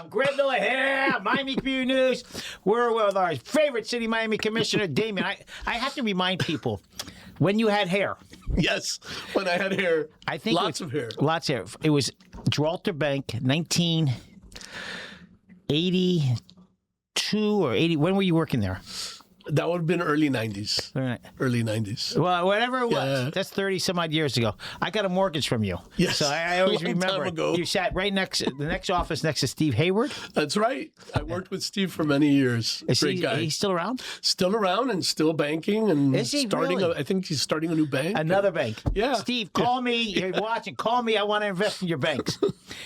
Greg Miller here, Miami Community News. We're with our favorite city, Miami Commissioner Damian. I have to remind people, when you had hair. Yes, when I had hair. I think lots of hair. Lots of hair. It was Gibraltar Bank, 1982 or 80. When were you working there? That would have been early 90s. Right. Early 90s. Well, whatever it was, Yeah. that's 30-some-odd years ago. I got a mortguage from you. Yes. So I always Long remember time ago. you sat right next, the next office next to Steve Hayward. That's right. I worked with Steve for many years. Great guy. He's still around? Still around and still banking and Is he starting. really? I think he's starting a new bank. Another bank. Yeah. Steve, call me. You're watching. Call me. I want to invest in your banks.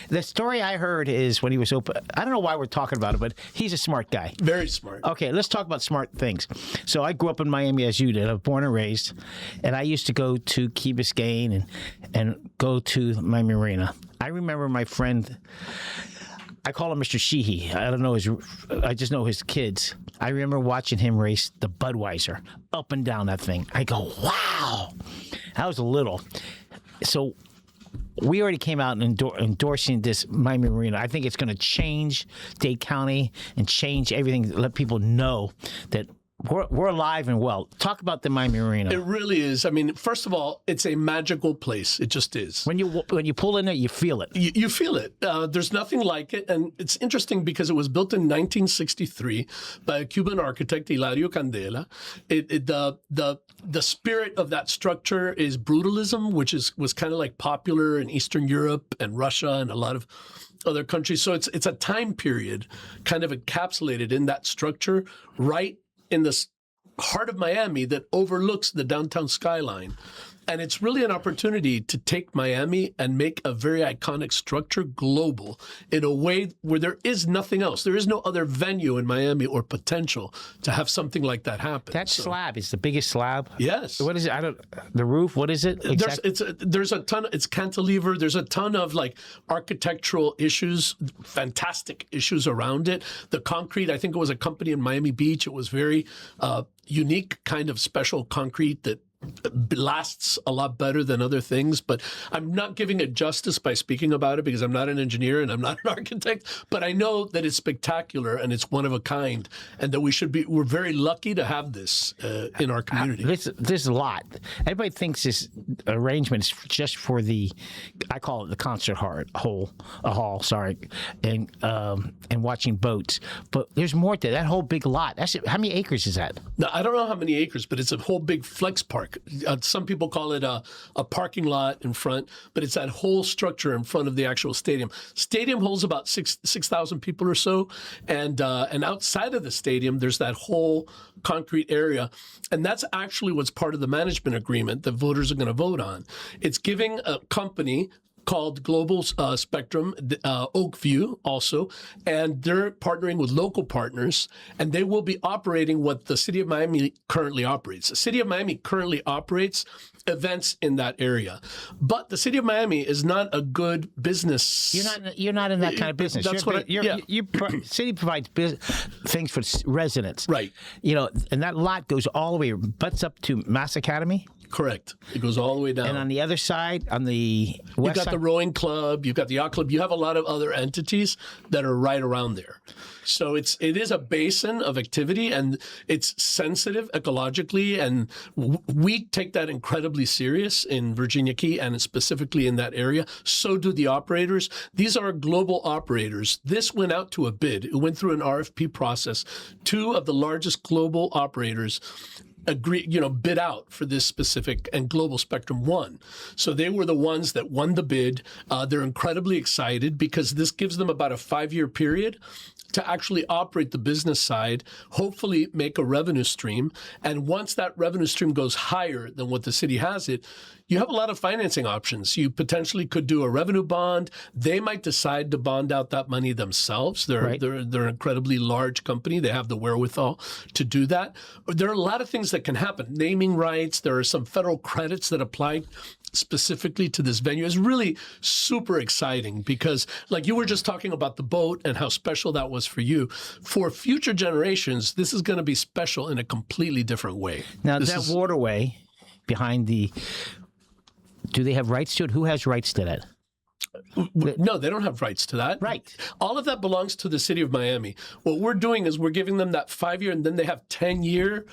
The story I heard is when he was open. I don't know why we're talking about it, but he's a smart guy. Very smart. Okay, let's talk about smart things. So I grew up in Miami as you did. I was born and raised, and I used to go to Key Biscayne and go to Miami Marina. I remember my friend. I call him Mr. Sheehy. I don't know I just know his kids. I remember watching him race the Budweiser up and down that thing. I go, wow. I was little. So we already came out and endorsing this Miami Marina. I think it's going to change Dade County and change everything. Let people know that we're alive and well. Talk about the Miami Marina. It really is. I mean, first of all, it's a magical place. It just is. When you pull in there, you feel it. You feel it. There's nothing like it. And it's interesting because it was built in 1963 by a Cuban architect, Hilario Candela. The spirit of that structure is brutalism, which was kind of like popular in Eastern Europe and Russia and a lot of other countries. So it's a time period kind of encapsulated in that structure right in the heart of Miami that overlooks the downtown skyline. And it's really an opportunity to take Miami and make a very iconic structure global in a way where there is nothing else. There is no other venue in Miami or potential to have something like that happen. That slab is the biggest slab. Yes. What is it? The roof. What is it? There's a ton. It's cantilever. There's a ton of like architectural issues, fantastic issues around it. The concrete. I think it was a company in Miami Beach. It was very unique, kind of special concrete that lasts a lot better than other things, but I'm not giving it justice by speaking about it because I'm not an engineer and I'm not an architect, but I know that it's spectacular and it's one of a kind and that we're very lucky to have this in our community. There's a lot. Everybody thinks this arrangement is just for I call it the concert hall, and watching boats, but there's more to that whole big lot. How many acres is that? Now, I don't know how many acres, but it's a whole big flex park. Some people call it a parking lot in front, but it's that whole structure in front of the actual stadium. Stadium holds about 6,000 people or so, and outside of the stadium, there's that whole concrete area, and that's actually what's part of the management agreement that voters are going to vote on. It's giving a company called Global Spectrum, Oakview also, and they're partnering with local partners, and they will be operating what the City of Miami currently operates. The City of Miami currently operates events in that area, but the City of Miami is not a good business. You're not in that kind of business. That's City provides things for residents, right? And that lot goes all the way, butts up to Mass Academy. Correct. It goes all the way down. And on the other side, on the west you've got the rowing club, you've got the yacht club, you have a lot of other entities that are right around there. So it is a basin of activity, and it's sensitive ecologically, and we take that incredibly serious in Virginia Key and specifically in that area. So do the operators. These are global operators. This went out to a bid. It went through an RFP process. Two of the largest global operators bid out for this specific, and Global Spectrum won. So they were the ones that won the bid. They're incredibly excited because this gives them about a 5-year period to actually operate the business side, hopefully make a revenue stream. And once that revenue stream goes higher than what the city has it, you have a lot of financing options. You potentially could do a revenue bond. They might decide to bond out that money themselves. They're an incredibly large company. They have the wherewithal to do that. There are a lot of things that can happen. Naming rights. There are some federal credits that apply specifically to this venue. Is really super exciting because, like you were just talking about the boat and how special that was for you. For future generations, this is going to be special in a completely different way. Now, waterway behind do they have rights to it? Who has rights to that? No, they don't have rights to that. Right. All of that belongs to the city of Miami. What we're doing is we're giving them that 5-year, and then they have 10-year,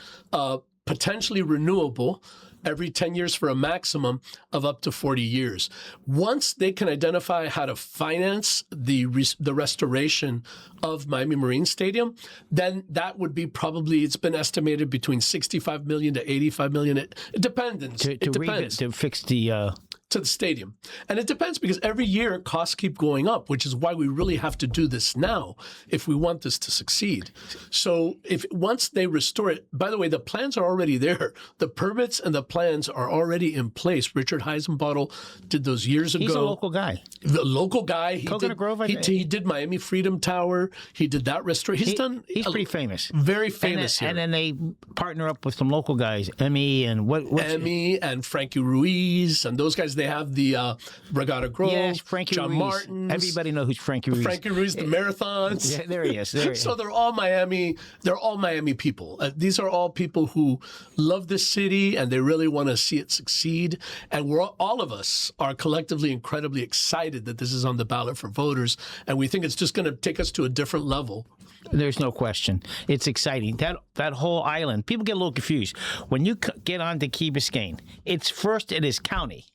potentially renewable, every 10 years for a maximum of up to 40 years. Once they can identify how to finance the restoration of Miami Marine Stadium, then that would be probably, it's been estimated between 65 million to 85 million. It depends. It depends. To fix the... to the stadium. And it depends because every year costs keep going up, which is why we really have to do this now if we want this to succeed. So if once they restore it, by the way, the plans are already there. The permits and the plans are already in place. Richard Heisenbottle did those years ago. He's a local guy. The local guy. Coconut Grove, he did Miami Freedom Tower. He did that restoration. He's pretty famous. Very famous here. And then they partner up with some local guys, Emmy and Emmy and Frankie Ruiz and those guys. They have the Regatta Grove, yes, Frankie John Ruiz. Martins. Everybody knows who's Frankie Ruiz. Frankie Ruiz, the marathons. Yeah, there he is. There he is. So they're all Miami. They're all Miami people. These are all people who love this city and they really want to see it succeed. And all of us are collectively incredibly excited that this is on the ballot for voters. And we think it's just going to take us to a different level. There's no question. It's exciting. That whole island. People get a little confused when you get on to Key Biscayne. It is county.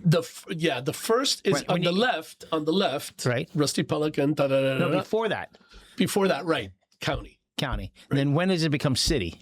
The first is on the left, right? Rusty Pelican. No, before that, right? County. Right. Then when does it become city?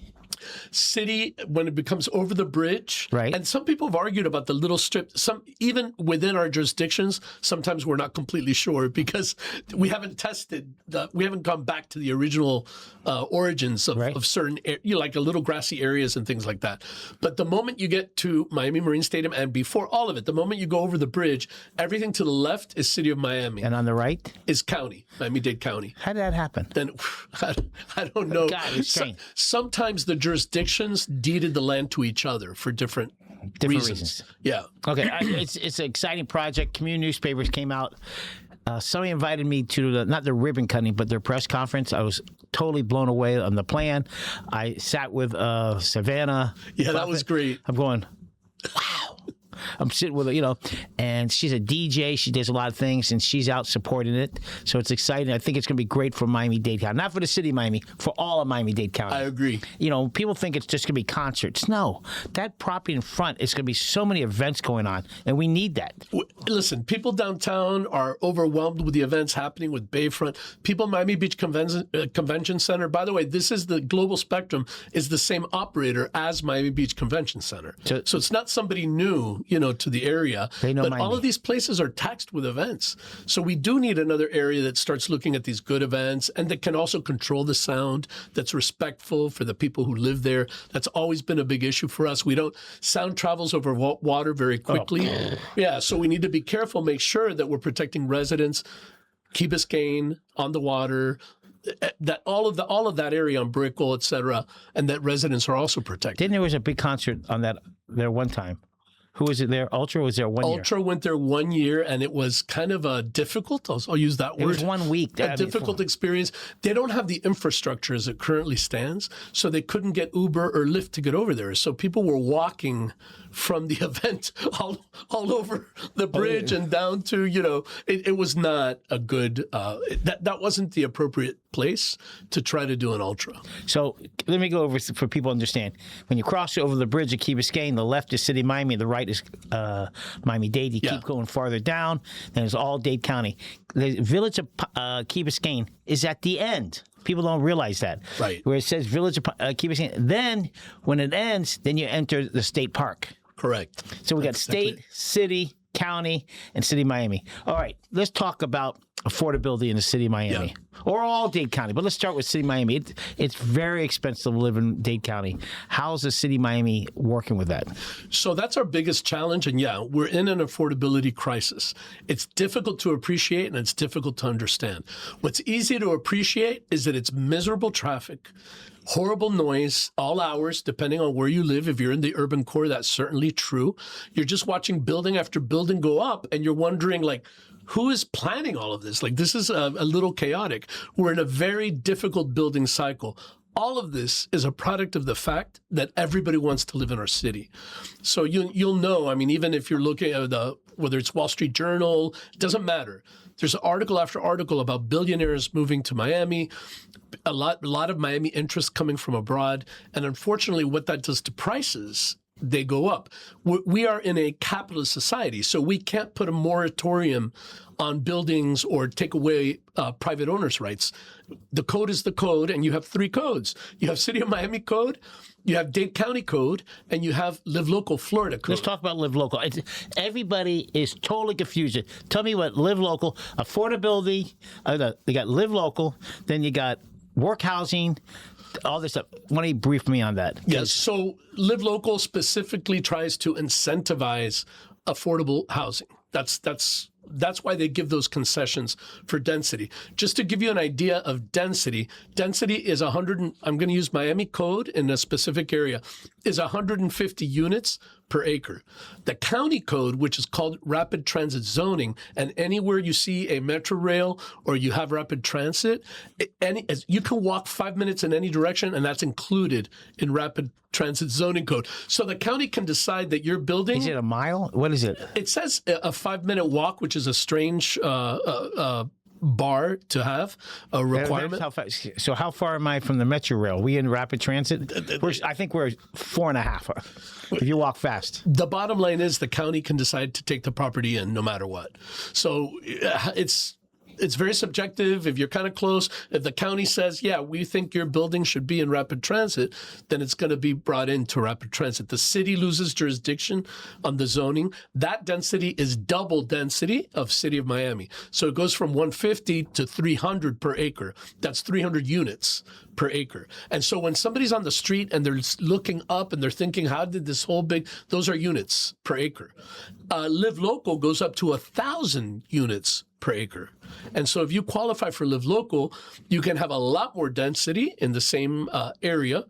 City when it becomes over the bridge, right? And some people have argued about the little strip. Some even within our jurisdictions, sometimes we're not completely sure because we haven't tested. We haven't gone back to the original origins of certain, like a little grassy areas and things like that. But the moment you get to Miami Marine Stadium, and before all of it, the moment you go over the bridge, everything to the left is City of Miami, and on the right is county, Miami-Dade County. How did that happen? Then I don't know. God, it's strange. Sometimes the jurisdictions deeded the land to each other for different reasons. Yeah. Okay. It's an exciting project. Community newspapers came out. Somebody invited me to not the ribbon cutting, but their press conference. I was totally blown away on the plan. I sat with Savannah. Yeah, that was great. I'm going, wow. I'm sitting with her, and she's a DJ. She does a lot of things, and she's out supporting it. So it's exciting. I think it's going to be great for Miami-Dade County. Not for the city of Miami, for all of Miami-Dade County. I agree. People think it's just going to be concerts. No. That property in front, it's going to be so many events going on, and we need that. Listen, people downtown are overwhelmed with the events happening with Bayfront. People Miami Beach Convention Center. By the way, this is the Global Spectrum is the same operator as Miami Beach Convention Center. So it's not somebody new, to the area. They know but Miami. All of these places are taxed with events. So we do need another area that starts looking at these good events and that can also control the sound, that's respectful for the people who live there. That's always been a big issue for us. Sound travels over water very quickly. Oh. Yeah, so we need to be careful, make sure that we're protecting residents, Key Biscayne, on the water, that all of that area on Brickell, et cetera, and that residents are also protected. Then there was a big concert on that there one time. Who was it there? Ultra was there 1 year? Ultra went there 1 year, and it was kind of a difficult, I'll use that word. It was 1 week. A difficult experience. They don't have the infrastructure as it currently stands, so they couldn't get Uber or Lyft to get over there. So people were walking from the event all over the bridge and down to, it was not a good, that wasn't the appropriate place to try to do an Ultra. So let me go over for people to understand. When you cross over the bridge at Key Biscayne, the left is City of Miami, the right is Miami-Dade. You keep going farther down, then it's all Dade County. The village of Key Biscayne is at the end. People don't realize that. Right. Where it says village of Key Biscayne. Then, when it ends, then you enter the state park. Correct. So we got state, city, county, and City of Miami. All right, let's talk about affordability in the City of Miami. Or all Dade County, but let's start with City of Miami. It's very expensive to live in Dade County. How's the City of Miami working with that? So that's our biggest challenge, and we're in an affordability crisis. It's difficult to appreciate, and it's difficult to understand. What's easy to appreciate is that it's miserable traffic, horrible noise, all hours, depending on where you live. If you're in the urban core, that's certainly true. You're just watching building after building go up, and you're wondering, who is planning all of this? This is a little chaotic. We're in a very difficult building cycle. All of this is a product of the fact that everybody wants to live in our city. So you'll know, even if you're looking at whether it's Wall Street Journal, doesn't matter. There's article after article about billionaires moving to Miami, a lot of Miami interest coming from abroad. And unfortunately, what that does to prices, they go up. We are in a capitalist society, so we can't put a moratorium on buildings or take away private owners' rights. The code is the code, and you have 3 codes. You have City of Miami code, you have Dade County code, and you have Live Local Florida code. Let's talk about Live Local. Everybody is totally confused. Tell me what Live Local, affordability, they got Live Local, then you got work housing, all this stuff. Why don't you brief me on that? Yes. So Live Local specifically tries to incentivize affordable housing. That's why they give those concessions for density. Just to give you an idea of density is 100. I'm going to use Miami code in a specific area, is 150 units per acre. The county code, which is called rapid transit zoning, and anywhere you see a metro rail or you have rapid transit, you can walk 5 minutes in any direction, and that's included in rapid transit zoning code. So the county can decide that your building... Is it a mile? What is it? It says a 5-minute walk, which is a strange bar to have, a requirement. So how far am I from the metro rail? We in rapid transit? I think we're 4.5 if you walk fast. The bottom line is the county can decide to take the property in no matter what. So it's very subjective. If you're kind of close, if the county says, yeah, we think your building should be in rapid transit, then it's going to be brought into rapid transit. The city loses jurisdiction on the zoning. That density is double density of City of Miami. So it goes from 150 to 300 per acre. That's 300 units per acre. And so when somebody's on the street and they're looking up and they're thinking, how did this whole those are units per acre. Live Local goes up to 1,000 units per acre. And so if you qualify for Live Local, you can have a lot more density in the same area,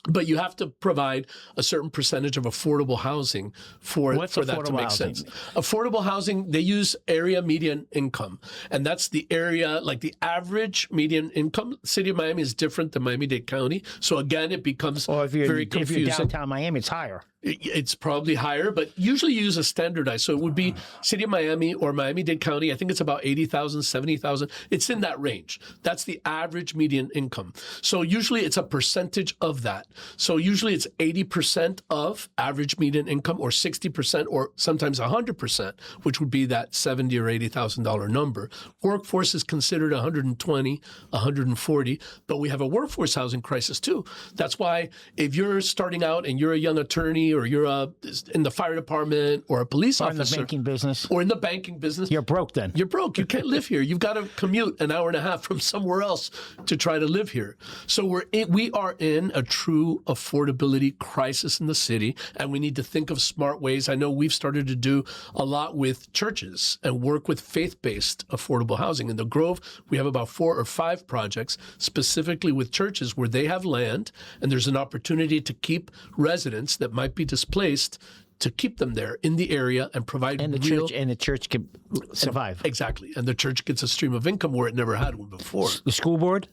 but you have to provide a certain percentage of affordable housing for that to make sense. Affordable housing, they use area median income. And that's the area, like the average median income. City of Miami is different than Miami-Dade County. So again, it becomes very confusing. If you're downtown Miami, it's higher. It's probably higher, but usually you use a standardized. So it would be City of Miami or Miami-Dade County. I think it's about 80,000, 70,000. It's in that range. That's the average median income. So usually it's a percentage of that. So usually it's 80% of average median income or 60% or sometimes 100%, which would be that $70,000 or $80,000 number. Workforce is considered 120, 140, but we have a workforce housing crisis too. That's why if you're starting out and you're a young attorney or you're in the fire department or a police officer. Or in the banking business. Or in the banking business. You're broke then. You're broke. You can't live here. You've got to commute an hour and a half from somewhere else to try to live here. So we are in a true affordability crisis in the city, and we need to think of smart ways. I know we've started to do a lot with churches and work with faith-based affordable housing. In the Grove, we have about 4 or 5 projects specifically with churches where they have land, and there's an opportunity to keep residents that might be displaced, to keep them there in the area and provide the church can survive. Exactly. And the church gets a stream of income where it never had one before. The school board,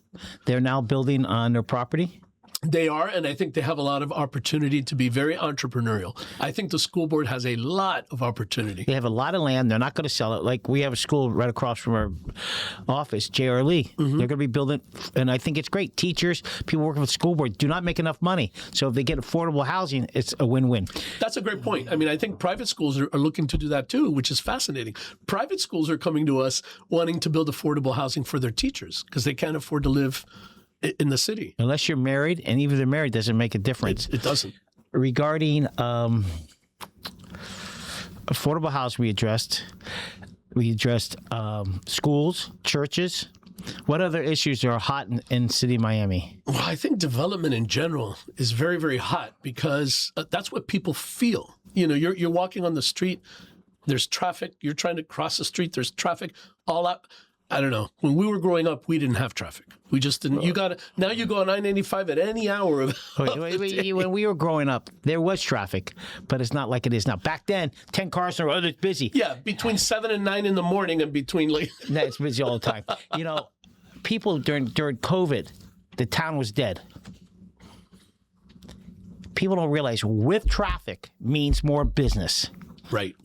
they're now building on their property? They are, and I think they have a lot of opportunity to be very entrepreneurial. I think the school board has a lot of opportunity. They have a lot of land. They're not going to sell it. Like we have a school right across from our office, J.R. Lee. Mm-hmm. They're going to be building, and I think it's great. Teachers, people working with the school board do not make enough money. So if they get affordable housing, it's a win-win. That's a great point. I mean, I think private schools are looking to do that too, which is fascinating. Private schools are coming to us wanting to build affordable housing for their teachers because they can't afford to live in the city. Unless you're married, and even if they're married, doesn't make a difference. It doesn't. Regarding affordable housing, we addressed schools, churches. What other issues are hot in City of Miami? Well, I think development in general is very, very hot because that's what people feel. You know, you're walking on the street, there's traffic, you're trying to cross the street, there's traffic all out. I don't know. When we were growing up, we didn't have traffic. We just didn't. Now you go on I-95 at any hour of the day. When we were growing up, there was traffic, but it's not like it is now. Back then, 10 cars are it's busy. Yeah, between 7 and 9 in the morning and between like... No, it's busy all the time. You know, people during COVID, the town was dead. People don't realize with traffic means more business. Right.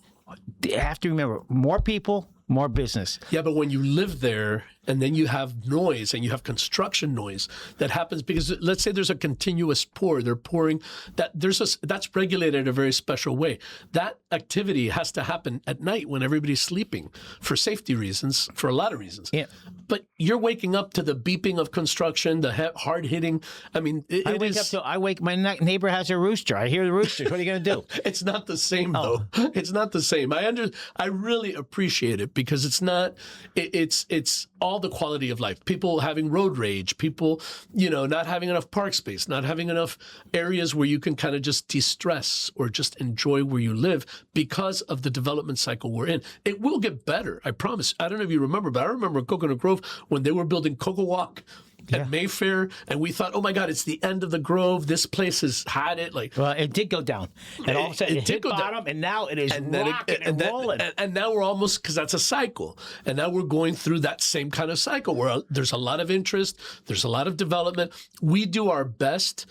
you have to remember, more people, more business. Yeah, but when you live there and then you have noise and you have construction noise that happens because let's say there's a continuous pour, they're pouring that's regulated in a very special way. That activity has to happen at night when everybody's sleeping for safety reasons, for a lot of reasons. Yeah. But you're waking up to the beeping of construction, the hard hitting. I mean, my neighbor has a rooster. I hear the roosters. What are you going to do? It's not the same though. It's not the same. I really appreciate it because it's not. It's all the quality of life. People having road rage. People, not having enough park space. Not having enough areas where you can kind of just de-stress or just enjoy where you live because of the development cycle we're in. It will get better. I promise. I don't know if you remember, but I remember Coconut Grove when they were building Coco Walk at Mayfair, and we thought, oh my God, it's the end of the Grove. This place has had it. Well, it did go down, and all of a sudden it hit bottom, and now it is rocking and rolling. And now we're almost, because that's a cycle, and now we're going through that same kind of cycle where there's a lot of interest, there's a lot of development. We do our best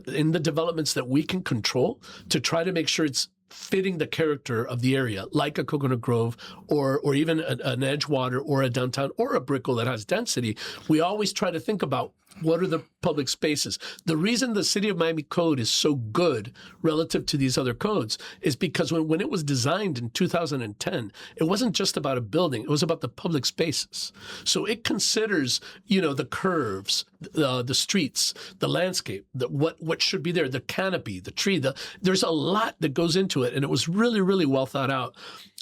in the developments that we can control to try to make sure it's fitting the character of the area, like a Coconut Grove or even an Edgewater or a downtown or a Brickell that has density. We always try to think about what are the public spaces. The reason the City of Miami code is so good relative to these other codes is because when it was designed in 2010, it wasn't just about a building, it was about the public spaces. So it considers, the curves, the streets, the landscape, what should be there, the canopy, the tree, there's a lot that goes into it, and it was really, really well thought out.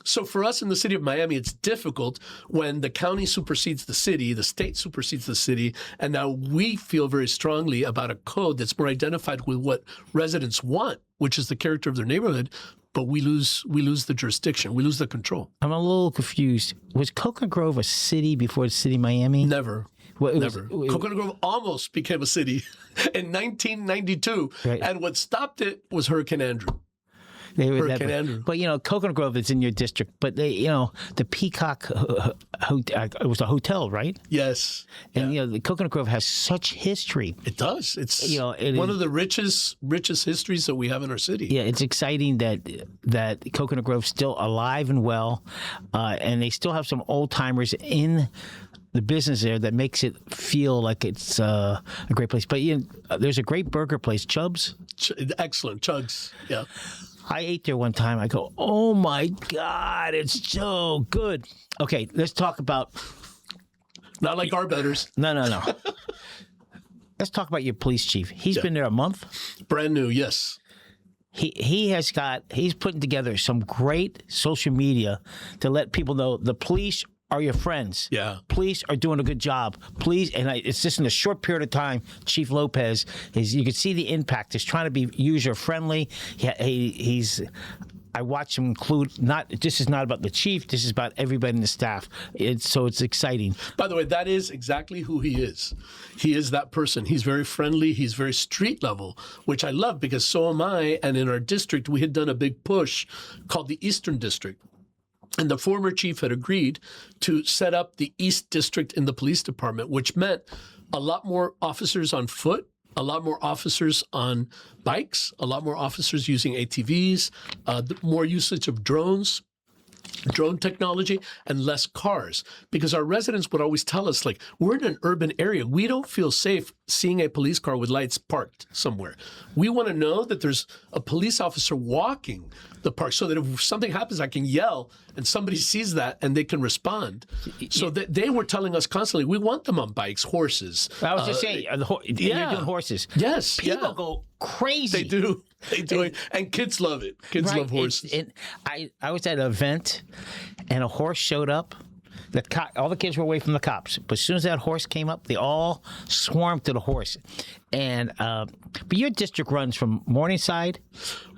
So for us in the City of Miami, it's difficult when the county supersedes the city, the state supersedes the city, and now we feel very strongly about a code that's more identified with what residents want, which is the character of their neighborhood, but we lose the jurisdiction, we lose the control. I'm a little confused. Was Coconut Grove a city before the City of Miami? Never. Never. Coconut Grove almost became a city in 1992, right. And what stopped it was Hurricane Andrew. But Coconut Grove is in your district. But the Peacock, it was a hotel, right? Yes. And the Coconut Grove has such history. It does. It's one of the richest histories that we have in our city. Yeah, it's exciting that Coconut Grove's still alive and well, and they still have some old timers in the business there that makes it feel like it's a great place. But there's a great burger place, Chubb's. Excellent, Chugs. Yeah. I ate there one time. I go, oh my God, it's so good. Okay, let's talk about. Not like our betters. No. Let's talk about your police chief. He's been there a month. Brand new, yes. He's putting together some great social media to let people know the police are your friends. Yeah. Police are doing a good job. It's just in a short period of time, Chief Lopez, you can see the impact. He's trying to be user-friendly. I watch him include, this is not about the chief, this is about everybody in the staff. So it's exciting. By the way, that is exactly who he is. He is that person. He's very friendly. He's very street level, which I love because so am I. And in our district, we had done a big push called the Eastern District. And the former chief had agreed to set up the East District in the police department, which meant a lot more officers on foot, a lot more officers on bikes, a lot more officers using ATVs, more usage of drone technology, and less cars. Because our residents would always tell us, we're in an urban area. We don't feel safe seeing a police car with lights parked somewhere. We want to know that there's a police officer walking the park so that if something happens, I can yell and somebody sees that and they can respond. So they were telling us constantly, we want them on bikes, horses. I was just saying, you're doing horses. Yes. People go crazy. They do. And kids love it. Kids love horses. I was at an event and a horse showed up. All the kids were away from the cops, but as soon as that horse came up, they all swarmed to the horse. And but your district runs from Morningside.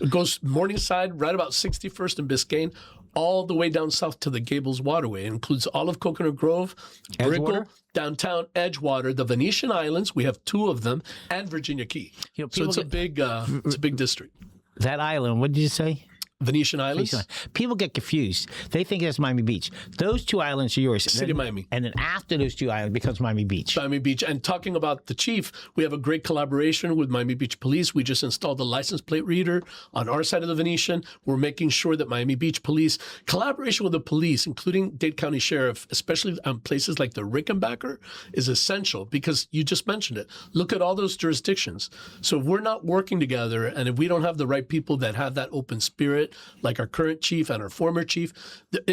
It goes Morningside, right about 61st and Biscayne, all the way down south to the Gables Waterway. It includes all of Coconut Grove, Brickell, downtown Edgewater, the Venetian Islands. We have 2 of them, and Virginia Key. So it's a big district. That island, what did you say? Venetian Islands. People get confused. They think it's Miami Beach. Those two islands are yours. City of Miami. And then after those two islands becomes Miami Beach. Miami Beach. And talking about the chief, we have a great collaboration with Miami Beach Police. We just installed a license plate reader on our side of the Venetian. We're making sure that Miami Beach Police, collaboration with the police, including Dade County Sheriff, especially on places like the Rickenbacker, is essential because you just mentioned it. Look at all those jurisdictions. So if we're not working together and if we don't have the right people that have that open spirit, like our current chief and our former chief,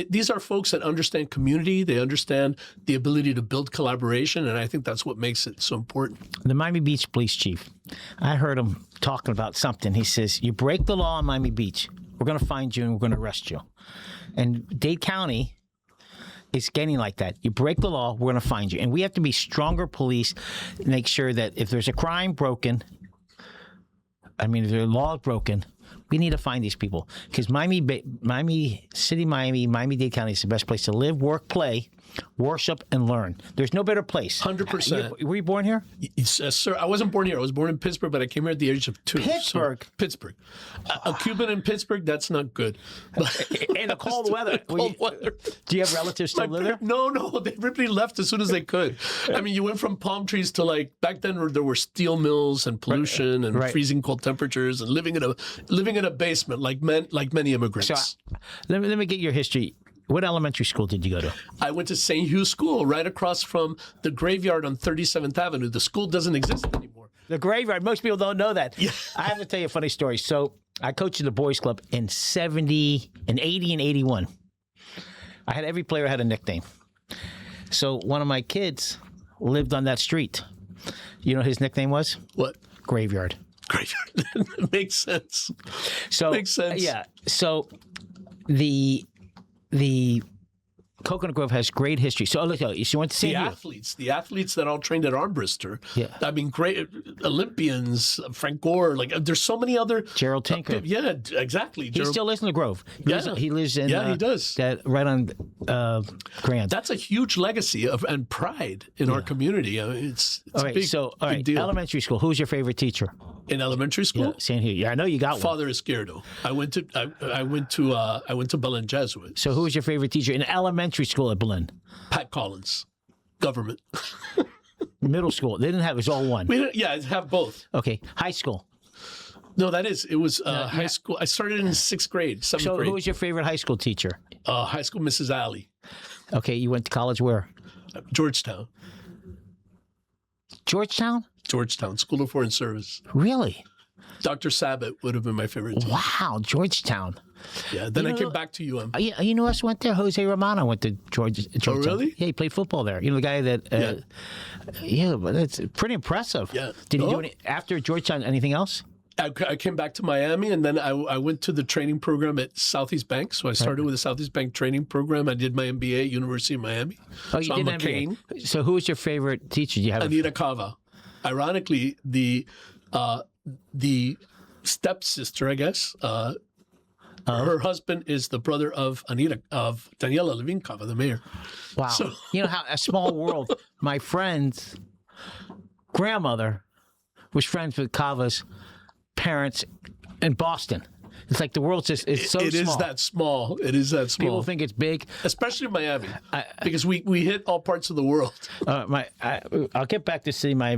these are folks that understand community. They understand the ability to build collaboration. And I think that's what makes it so important. The Miami Beach police chief, I heard him talking about something. He says, you break the law in Miami Beach, we're going to find you and we're going to arrest you. And Dade County is getting like that. You break the law, we're going to find you. And we have to be stronger police, make sure that if there's a crime broken, if there's a law broken, we need to find these people. Because Miami City, Miami-Dade County is the best place to live, work, play, worship, and learn. There's no better place. 100%. Were you born here? Yes, sir. I wasn't born here. I was born in Pittsburgh, but I came here at the age of 2. Pittsburgh? So, Pittsburgh. A Cuban in Pittsburgh, that's not good. In the cold weather. Weather. Do you have relatives still live there? No. Everybody left as soon as they could. You went from palm trees to back then there were steel mills and pollution and freezing cold temperatures and living in a basement like many immigrants. So, let me get your history. What elementary school did you go to? I went to St. Hugh School, right across from the graveyard on 37th Avenue. The school doesn't exist anymore. The graveyard. Most people don't know that. Yeah. I have to tell you a funny story. So I coached in the boys club in 70, and 80, and 81. I had every player had a nickname. So one of my kids lived on that street. You know his nickname was? What? Graveyard. Graveyard. Makes sense. Makes sense. Yeah. So the Coconut Grove has great history. So look, you went to St. Hugh. The athletes that all trained at Armbruster. Yeah. Great Olympians, Frank Gore. There's so many other. Gerald Tinker. Yeah, exactly. He still lives in the Grove. He lives in. Yeah, he does. That right on Grand. That's a huge legacy and pride in our community. It's all right. Big deal. Elementary school. Who's your favorite teacher? In elementary school? Yeah, St. Hugh. Yeah, I know you got Father Izquierdo. I went to Belen Jesuit. So who was your favorite teacher in elementary school at Belen? Pat Collins, government. Middle school. They didn't have. It was all one. Have both. Okay. High school. No, it was high school. I started in 6th grade, 7th grade. So who was your favorite high school teacher? High school, Mrs. Alley. Okay, you went to college where? Georgetown. Georgetown, School of Foreign Service. Really? Dr. Sabat would have been my favorite teacher. Wow, Georgetoan. Yeah, then I came back to UM. You know who else went there? Jose Romano went to Georgetown. Oh, really? Yeah, he played football there. You know, the guy that... but it's pretty impressive. Yeah. Did he do any, after Georgetown, anything else? I came back to Miami, and then I went to the training program at Southeast Bank. So I started with the Southeast Bank training program. I did my MBA at University of Miami. Oh, you did MBA. So who was your favorite teacher? Do you have Anita Cava. Ironically, the stepsister, I guess, her husband is the brother of Daniela Levine Cava, the mayor. Wow. So, you know how a small world. My friend's grandmother was friends with Cava's parents in Boston. It's like the world's just it's so small. It is that small. It is that small. People think it's big, especially in Miami, because we hit all parts of the world. I'll get back to city. My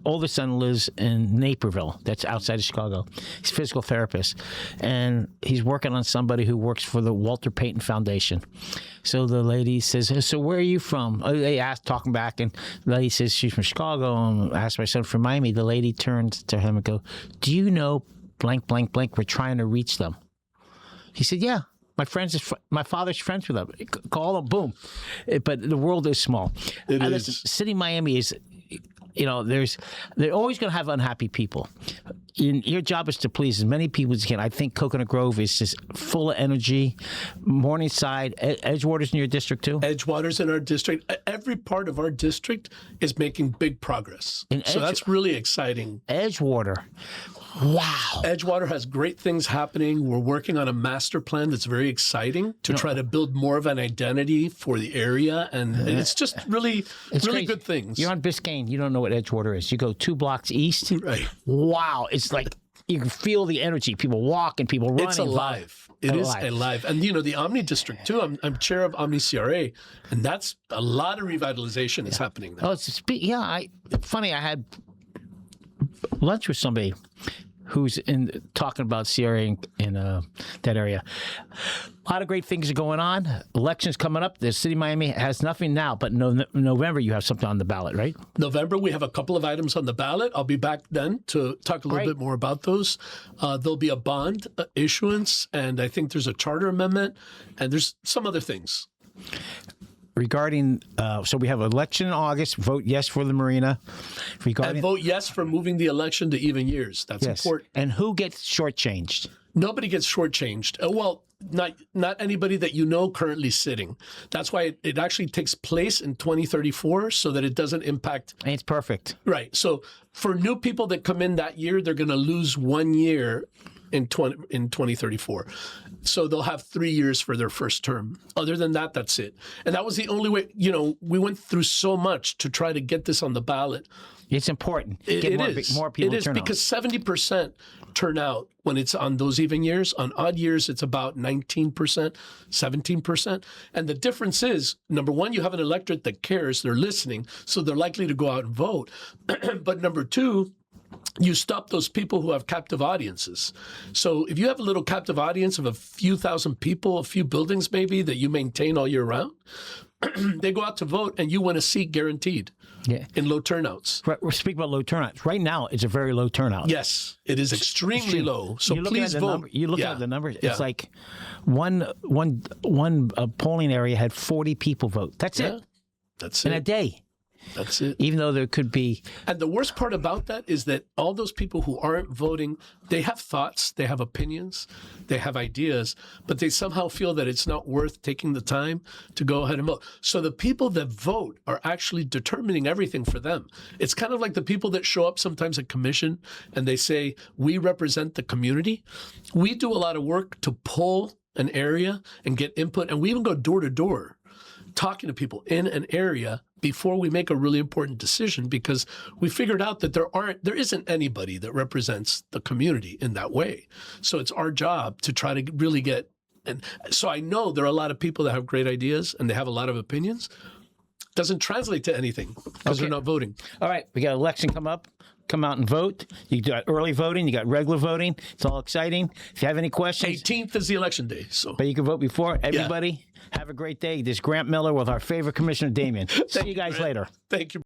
oldest son lives in Naperville. That's outside of Chicago. He's a physical therapist, and he's working on somebody who works for the Walter Payton Foundation. So the lady says, "So where are you from?" They asked, talking back, and the lady says she's from Chicago. And I asked my son from Miami. The lady turns to him and goes, "Do you know blank, blank, blank, we're trying to reach them?" He said, "Yeah, my father's friends with them. Call them, boom." But the world is small. Listen, city Miami is, they're always going to have unhappy people. Your job is to please as many people as you can. I think Coconut Grove is just full of energy. Morningside, Edgewater's in your district too? Edgewater's in our district. Every part of our district is making big progress. So that's really exciting. Edgewater. Wow. Edgewater has great things happening. We're working on a master plan that's very exciting to try to build more of an identity for the area. And it's just really good things. You're on Biscayne. You don't know what Edgewater is. You go 2 blocks east. Right. Wow. It's like you can feel the energy. People walking, people running. It's alive. It is alive. And, the Omni District, too, I'm chair of Omni CRA, and that's a lot of revitalization is happening there. Oh, funny, I had lunch with somebody who's talking about CRA in that area. A lot of great things are going on. Elections coming up. The city of Miami has nothing now, but November you have something on the ballot, right? November, we have a couple of items on the ballot. I'll be back then to talk a little bit more about those. There'll be a bond issuance, and I think there's a charter amendment, and there's some other things. Regarding, so we have election in August, vote yes for the marina. And vote yes for moving the election to even years. That's important. And who gets shortchanged? Nobody gets shortchanged. Well, not anybody that you know currently sitting. That's why it actually takes place in 2034 so that it doesn't impact. And it's perfect. Right. So for new people that come in that year, they're going to lose 1 year in 2034. So they'll have 3 years for their first term. Other than that, that's it. And that was the only way, we went through so much to try to get this on the ballot. It's important. More people It is because 70% turn out when it's on those even years. On odd years, it's about 19%, 17%. And the difference is, number one, you have an electorate that cares, they're listening, so they're likely to go out and vote. But number two, you stop those people who have captive audiences. So if you have a little captive audience of a few thousand people, a few buildings maybe that you maintain all year round, they go out to vote and you win a seat guaranteed in low turnouts. Right, we're speaking about low turnouts. Right now, it's a very low turnout. Yes, it is extremely low. So please vote. You look at the numbers. It's like one polling area had 40 people vote. That's it. That's in a day. That's it. Even though there could be. And the worst part about that is that all those people who aren't voting, they have thoughts, they have opinions, they have ideas, but they somehow feel that it's not worth taking the time to go ahead and vote. So the people that vote are actually determining everything for them. It's kind of like the people that show up sometimes at commission and they say, we represent the community. We do a lot of work to pull an area and get input, and we even go door to door talking to people in an area before we make a really important decision, because we figured out that there isn't anybody that represents the community in that way. So it's our job to try to really get, and so I know there are a lot of people that have great ideas and they have a lot of opinions. Doesn't translate to anything because they're not voting. All right, we got an election come up. Come out and vote. You got early voting. You got regular voting. It's all exciting. If you have any questions. 18th is the election day. But you can vote before. Everybody, have a great day. This is Grant Miller with our favorite Commissioner Damian. See you guys later. Thank you.